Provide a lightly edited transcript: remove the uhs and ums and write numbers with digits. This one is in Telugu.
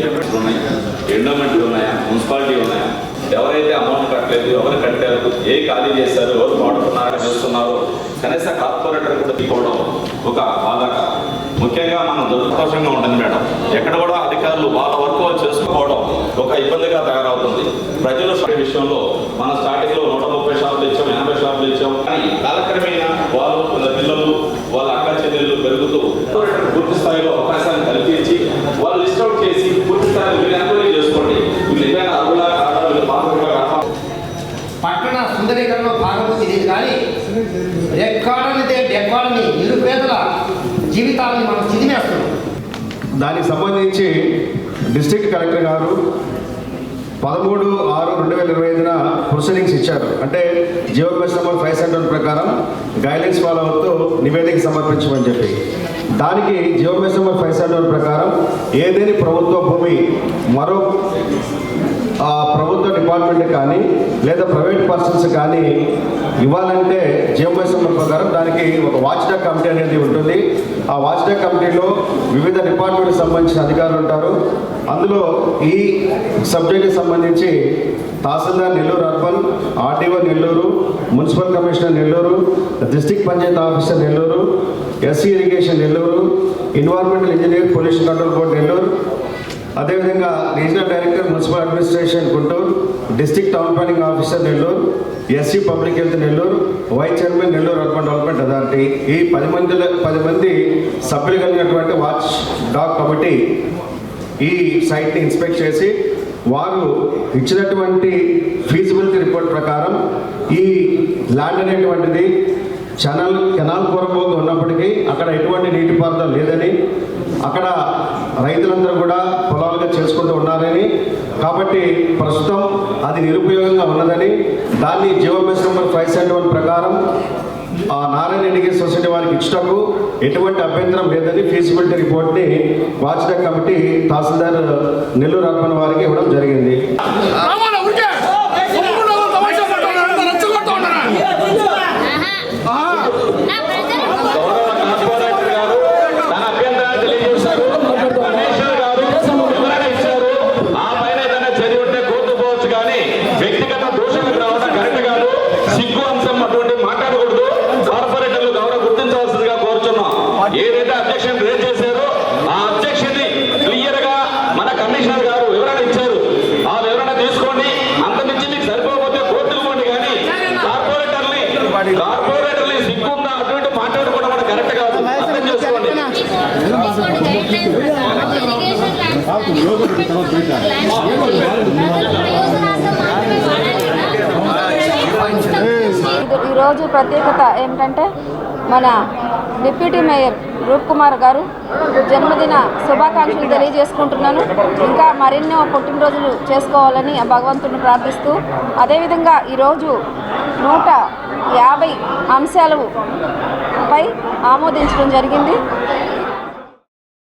ఎఫెక్ట్స్ ఉన్నాయి, ఎండోమెంట్లు ఉన్నాయా, మున్సిపాలిటీ ఉన్నాయా, ఎవరైతే అమౌంట్ కట్టలేదు, ఎవరు కట్టారు, ఏ ఖాళీ చేశారు, ఎవరు వాడుతున్నారో చేస్తున్నారో కనీస కార్పొరేటర్ కూడా తీసుకోవడం ఒక బాధాకరం. ముఖ్యంగా మనం దురదృష్టంగా ఉంటుంది మేడం. ఎక్కడ కూడా అధికారులు వాళ్ళ వర్క్ వాళ్ళు చేసుకోవడం ఒక ఇబ్బందిగా తయారవుతుంది. ప్రజల విషయంలో మన స్టార్టింగ్ లో 130 షాపులు ఇచ్చాం, 80 షాపులు ఇచ్చాం. కానీ కాలక్రమేణా వాళ్ళు పిల్లలు వాళ్ళ అక్క చెల్లెళ్ళు పెరుగుతూ పూర్తి స్థాయిలో అవకాశాన్ని కల్పించి వాళ్ళు లిస్ట్ అవుట్ చేసి పూర్తి స్థాయిలో మీరు ఎంక్వైరీ చేసుకోండి. వీళ్ళు ఏదైనా అరుగులా కాదా, వీళ్ళు బాగా పట్టణ సుందరీకరణలో భాగమవుతుంది ఇది. కానీ డెక్కాడని నిరుపేదల జీవితాలని మనం చిదిమేస్తున్నాం. దానికి సంబంధించి డిస్ట్రిక్ట్ కలెక్టర్ గారు 13/6/2025 ప్రొసీడింగ్స్ ఇచ్చారు. అంటే జియోమెట్రీ నెంబర్ 571 ప్రకారం గైడ్లైన్స్ ఫాలో అవుతూ నివేదిక సమర్పించమని చెప్పి, దానికి జియోమెట్రీ నెంబర్ 571 ప్రకారం ఏదేని ప్రభుత్వ భూమి మరో ప్రభుత్వ డిపార్ట్మెంట్ కానీ లేదా ప్రైవేట్ పర్సన్స్ కానీ ఇవ్వాలంటే జియోమెట్రీ నెంబర్ ప్రకారం దానికి ఒక వాచ్డాగ్ కమిటీ అనేది ఉంటుంది. ఆ వాచ్డాగ్ కమిటీలో వివిధ డిపార్ట్మెంట్కి సంబంధించిన అధికారులు ఉంటారు. అందులో ఈ సబ్జెక్ట్కి సంబంధించి tahsildar Nellore urban, RTO Nellore, municipal commissioner Nellore, district panchayati officer Nellore, SE irrigation Nellore, environmental engineer pollution control board Nellore, అదేవిధంగా regional director municipal administration Guntur, district town planning officer Nellore, SE public health Nellore, vice chairman Nellore urban development authority, ఈ 10 మంది సభ్యులు కలిగినటువంటి వాచ్ డాగ్ కమిటీ ఈ సైట్ని ఇన్స్పెక్ట్ చేసి వారు ఇచ్చినటువంటి ఫీజిబిలిటీ రిపోర్ట్ ప్రకారం ఈ ల్యాండ్ అనేటువంటిది కెనాల్ పూర్వకంగా ఉన్నప్పటికీ అక్కడ ఎటువంటి నీటిపారుదల లేదని, అక్కడ రైతులందరూ కూడా పొలాలుగా చేసుకుంటూ ఉన్నారని, కాబట్టి ప్రస్తుతం అది నిరుపయోగంగా ఉన్నదని, దాన్ని జియోమెట్రీ నెంబర్ 571 ప్రకారం ఆ నారాయణ ఇరిగేషన్ సొసైటీ వారికి ఇచ్చటకు ఎటువంటి అభ్యంతరం లేదని ఫీజిబిలిటీ రిపోర్ట్ని వాచ్డాగ్ కమిటీ తహసీల్దార్ నెల్లూరు అర్బన్ వారికి ఇవ్వడం జరిగింది. ఏదైతే అబ్జెక్షన్ రేజ్ చేశారో ఆ అబ్జెక్షన్ ని క్లియర్ గా మన కమిషనర్ గారు వివరణ ఇచ్చారు. ఆ వివరణ తీసుకోండి. అంతమించి మీకు సరిపోతే కోర్టుకు పోండి. కానీ కార్పొరేటర్ని సిగ్గుందా అటువంటి మాట్లాడుకోవడం కూడా కరెక్ట్ కాదు. అర్థం చేసుకోండి. ఈరోజు ప్రత్యేకత ఏమిటంటే మన డిప్యూటీ మేయర్ రూప్ కుమార్ గారు జన్మదిన శుభాకాంక్షలు తెలియజేసుకుంటున్నాను. ఇంకా మరెన్నో పుట్టినరోజులు చేసుకోవాలని భగవంతుని ప్రార్థిస్తూ, అదేవిధంగా ఈరోజు 150 అంశాలపై ఆమోదించడం జరిగింది.